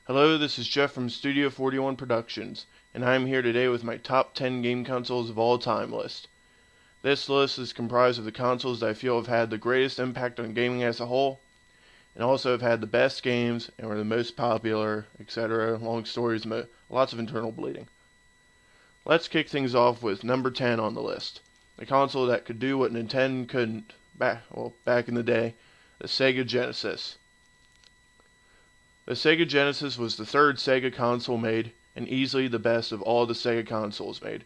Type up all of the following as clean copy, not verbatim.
Hello, this is Jeff from Studio 41 Productions, and I am here today with my top 10 game consoles of all time list. This list is comprised of the consoles that I feel have had the greatest impact on gaming as a whole, and also have had the best games and were the most popular, etc. Long stories, lots of internal bleeding. Let's kick things off with number 10 on the list. A console that could do what Nintendo couldn't back in the day, the Sega Genesis. The Sega Genesis was the third Sega console made, and easily the best of all the Sega consoles made.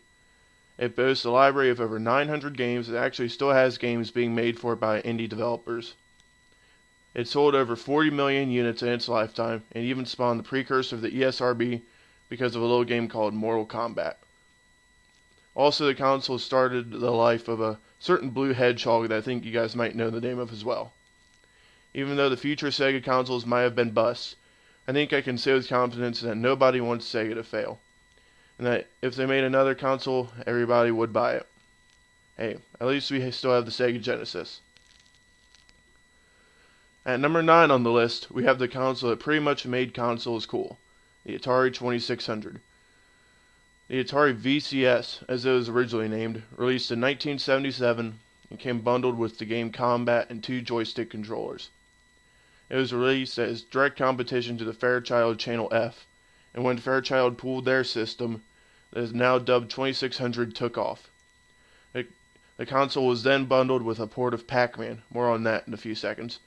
It boasts a library of over 900 games that actually still has games being made for it by indie developers. It sold over 40 million units in its lifetime, and even spawned the precursor of the ESRB because of a little game called Mortal Kombat. Also, the console started the life of a certain blue hedgehog that I think you guys might know the name of as well. Even though the future Sega consoles might have been busts, I think I can say with confidence that nobody wants Sega to fail, and that if they made another console, everybody would buy it. Hey, at least we still have the Sega Genesis. At number 9 on the list, we have the console that pretty much made consoles cool, the Atari 2600. The Atari VCS, as it was originally named, released in 1977 and came bundled with the game Combat and 2 joystick controllers. It was released as direct competition to the Fairchild Channel F, and when Fairchild pulled their system, that is now dubbed 2600, took off. The console was then bundled with a port of Pac-Man, more on that in a few seconds,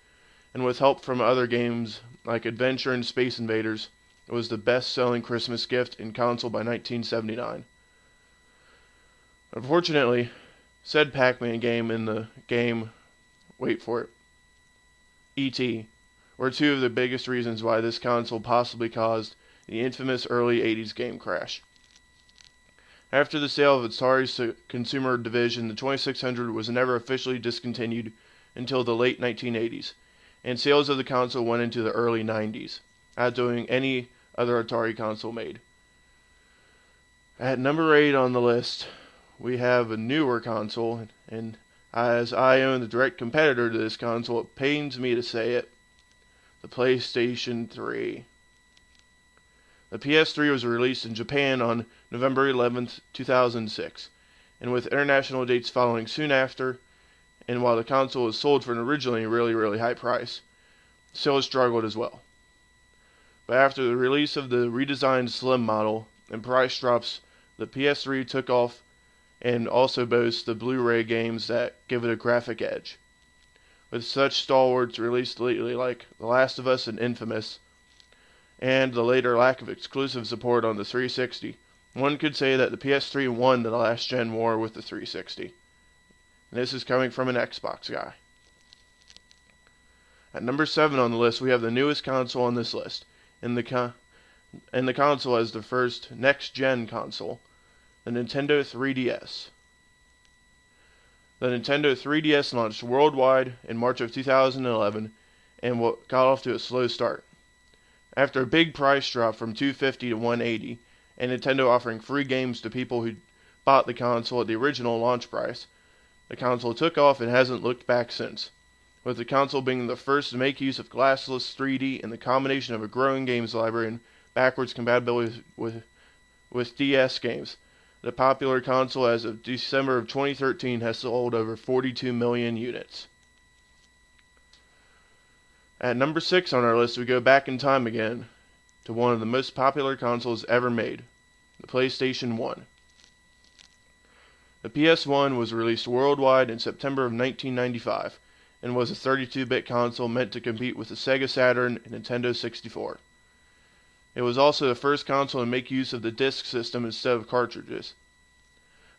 and with help from other games like Adventure and Space Invaders, it was the best-selling Christmas gift in console by 1979. Unfortunately, said Pac-Man game and the game, wait for it, E.T., were two of the biggest reasons why this console possibly caused the infamous early 80s game crash. After the sale of Atari's consumer division, the 2600 was never officially discontinued until the late 1980s, and sales of the console went into the early 90s, outdoing any other Atari console made. At number 8 on the list, we have a newer console, and as I own the direct competitor to this console, it pains me to say it, the PlayStation 3. The PS3 was released in Japan on November 11th, 2006, and with international dates following soon after, and while the console was sold for an originally really high price, sales struggled as well. But after the release of the redesigned Slim model and price drops, the PS3 took off and also boasts the Blu-ray games that give it a graphic edge. With such stalwarts released lately like The Last of Us and Infamous, and the later lack of exclusive support on the 360, one could say that the PS3 won the last gen war with the 360. And this is coming from an Xbox guy. At number 7 on the list, we have the newest console on this list, and the console as the first next-gen console, the Nintendo 3DS. The Nintendo 3DS launched worldwide in March of 2011 and got off to a slow start. After a big price drop from $250 to $180, and Nintendo offering free games to people who bought the console at the original launch price, the console took off and hasn't looked back since, with the console being the first to make use of glassless 3D and the combination of a growing games library and backwards compatibility with DS games. The popular console as of December of 2013 has sold over 42 million units. At number 6 on our list, we go back in time again to one of the most popular consoles ever made, the PlayStation 1. The PS1 was released worldwide in September of 1995 and was a 32-bit console meant to compete with the Sega Saturn and Nintendo 64. It was also the first console to make use of the disc system instead of cartridges.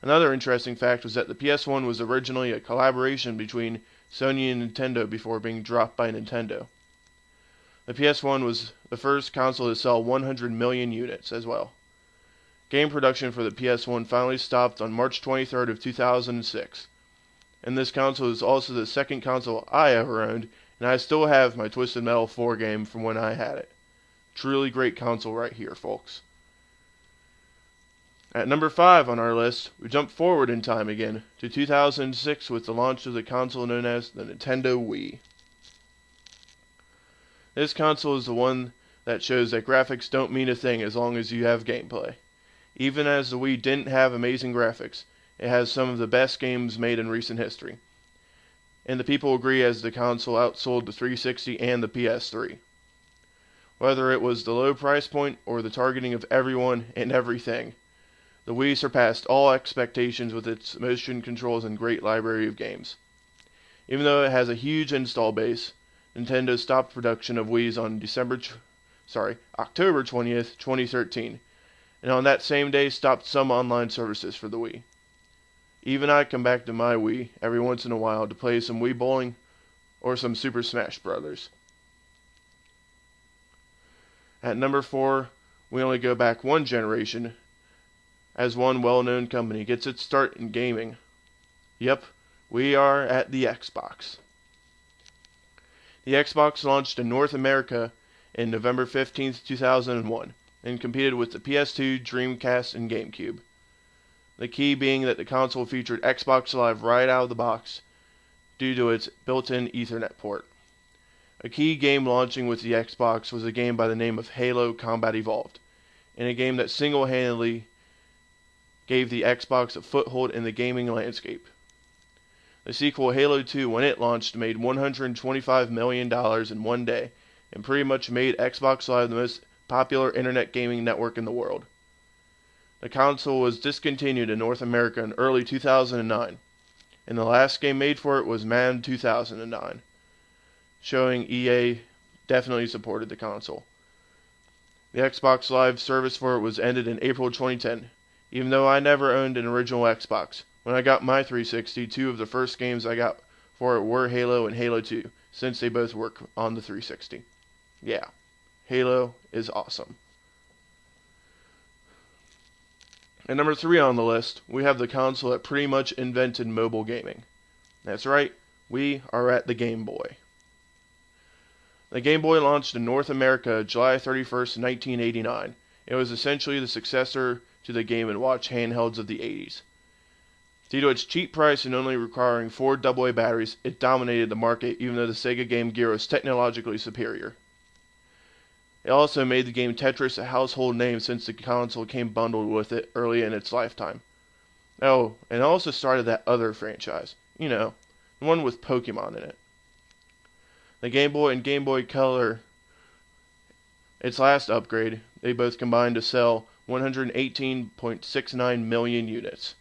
Another interesting fact was that the PS1 was originally a collaboration between Sony and Nintendo before being dropped by Nintendo. The PS1 was the first console to sell 100 million units as well. Game production for the PS1 finally stopped on March 23rd of 2006, and this console is also the second console I ever owned, and I still have my Twisted Metal 4 game from when I had it. Truly great console right here, folks. At number 5 on our list, we jump forward in time again to 2006 with the launch of the console known as the Nintendo Wii. This console is the one that shows that graphics don't mean a thing as long as you have gameplay. Even as the Wii didn't have amazing graphics, it has some of the best games made in recent history. And the people agree as the console outsold the 360 and the PS3. Whether it was the low price point or the targeting of everyone and everything, the Wii surpassed all expectations with its motion controls and great library of games. Even though it has a huge install base, Nintendo stopped production of Wiis on October 20th, 2013, and on that same day stopped some online services for the Wii. Even I come back to my Wii every once in a while to play some Wii Bowling or some Super Smash Bros. At number 4, we only go back one generation, as one well-known company gets its start in gaming. Yep, we are at the Xbox. The Xbox launched in North America in November 15th, 2001, and competed with the PS2, Dreamcast, and GameCube. The key being that the console featured Xbox Live right out of the box due to its built-in Ethernet port. A key game launching with the Xbox was a game by the name of Halo Combat Evolved, and a game that single-handedly gave the Xbox a foothold in the gaming landscape. The sequel Halo 2, when it launched, made $125 million in one day, and pretty much made Xbox Live the most popular internet gaming network in the world. The console was discontinued in North America in early 2009, and the last game made for it was Madden 2009, showing EA definitely supported the console. The Xbox Live service for it was ended in April 2010, even though I never owned an original Xbox. When I got my 360, two of the first games I got for it were Halo and Halo 2, since they both work on the 360. Yeah, Halo is awesome. At number 3 on the list, we have the console that pretty much invented mobile gaming. That's right, we are at the Game Boy. The Game Boy launched in North America July 31st, 1989. It was essentially the successor to the Game & Watch handhelds of the 80s. Due to its cheap price and only requiring 4 AA batteries, it dominated the market even though the Sega Game Gear was technologically superior. It also made the game Tetris a household name since the console came bundled with it early in its lifetime. Oh, and it also started that other franchise. You know, the one with Pokemon in it. The Game Boy and Game Boy Color, its last upgrade, they both combined to sell 118.69 million units.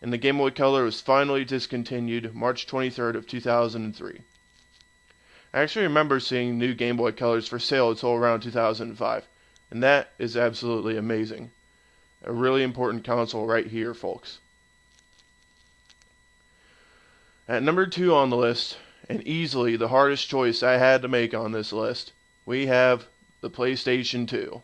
And the Game Boy Color was finally discontinued March 23rd of 2003. I actually remember seeing new Game Boy Colors for sale until around 2005, and that is absolutely amazing. A really important console right here, folks. At number 2 on the list, and easily the hardest choice I had to make on this list, we have the PlayStation 2.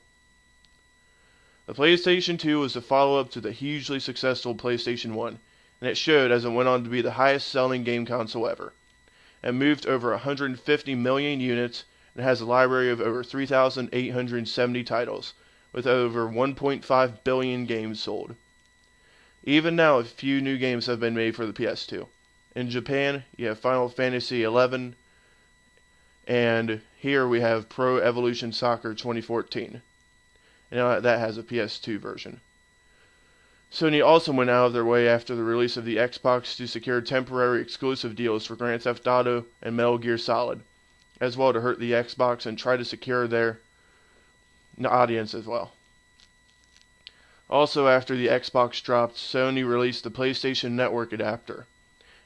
The PlayStation 2 was the follow-up to the hugely successful PlayStation 1, and it showed as it went on to be the highest-selling game console ever. It moved over 150 million units and has a library of over 3,870 titles, with over 1.5 billion games sold. Even now, a few new games have been made for the PS2. In Japan, you have Final Fantasy XI, and here we have Pro Evolution Soccer 2014. And that has a PS2 version. Sony also went out of their way after the release of the Xbox to secure temporary exclusive deals for Grand Theft Auto and Metal Gear Solid, as well to hurt the Xbox and try to secure their audience as well. Also, after the Xbox dropped, Sony released the PlayStation Network adapter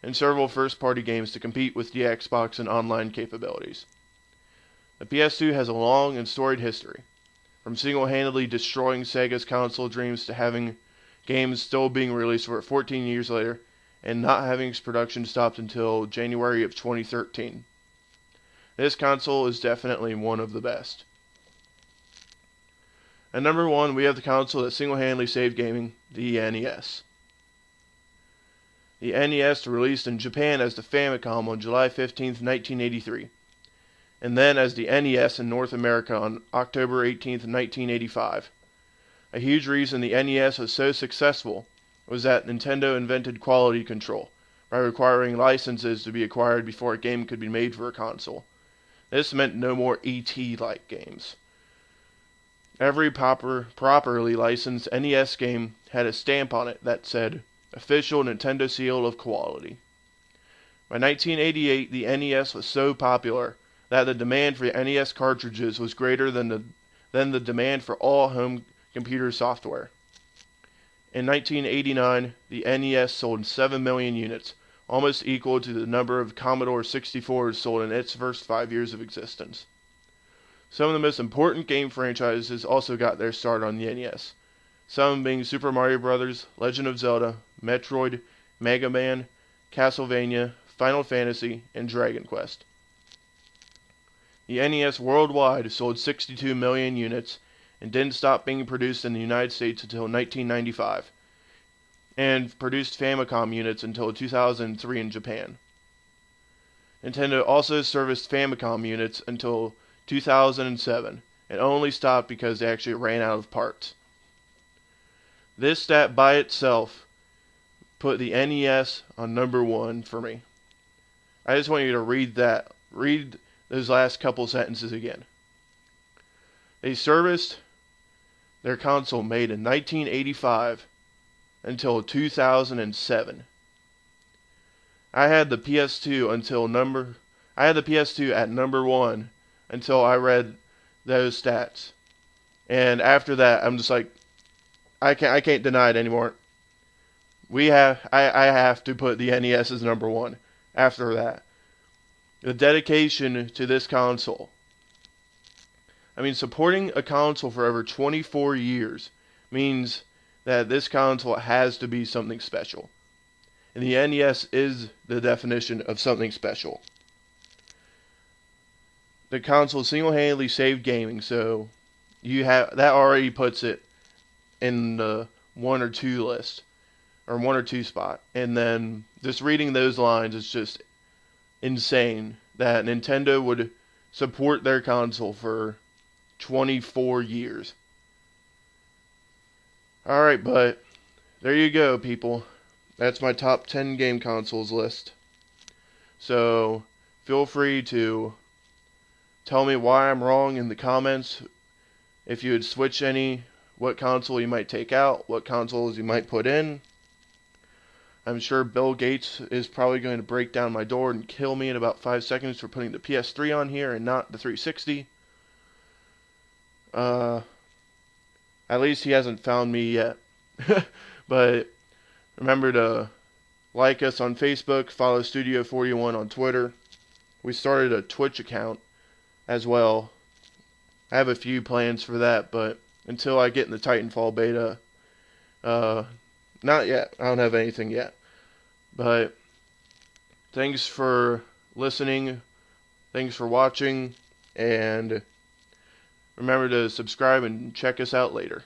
and several first-party games to compete with the Xbox and online capabilities. The PS2 has a long and storied history, from single-handedly destroying Sega's console dreams to having games still being released for 14 years later and not having its production stopped until January of 2013. This console is definitely one of the best. At number 1, we have the console that single-handedly saved gaming, the NES. The NES released in Japan as the Famicom on July 15, 1983, and then as the NES in North America on October 18, 1985. A huge reason the NES was so successful was that Nintendo invented quality control by requiring licenses to be acquired before a game could be made for a console. This meant no more ET-like games. Every properly licensed NES game had a stamp on it that said, "Official Nintendo Seal of Quality." By 1988, the NES was so popular that the demand for NES cartridges was greater than the demand for all home computer software. In 1989, the NES sold 7 million units, almost equal to the number of Commodore 64s sold in its first 5 years of existence. Some of the most important game franchises also got their start on the NES, some being Super Mario Bros., Legend of Zelda, Metroid, Mega Man, Castlevania, Final Fantasy, and Dragon Quest. The NES worldwide sold 62 million units and didn't stop being produced in the United States until 1995, and produced Famicom units until 2003 in Japan. Nintendo also serviced Famicom units until 2007, and only stopped because they actually ran out of parts. This stat by itself put the NES on number 1 for me. I just want you to read those last couple sentences again. They serviced their console made in 1985 until 2007. I had the PS2 at number 1 until I read those stats. And after that, I'm just like, I can't deny it anymore. I have to put the NES as number 1 after that. The dedication to this console. I mean, supporting a console for over 24 years means that this console has to be something special. And the NES is the definition of something special. The console single-handedly saved gaming, so that already puts it in the 1 or 2 list, or 1 or 2 spot. And then just reading those lines is just insane that Nintendo would support their console for 24 years. Alright, but there you go, people. That's my top 10 game consoles list. So feel free to tell me why I'm wrong in the comments. If you would switch what console you might take out, what consoles you might put in. I'm sure Bill Gates is probably going to break down my door and kill me in about 5 seconds for putting the PS3 on here and not the 360. At least he hasn't found me yet. But remember to like us on Facebook, follow Studio 41 on Twitter. We started a Twitch account as well. I have a few plans for that, but until I get in the Titanfall beta, not yet. I don't have anything yet. But thanks for listening. Thanks for watching. And remember to subscribe and check us out later.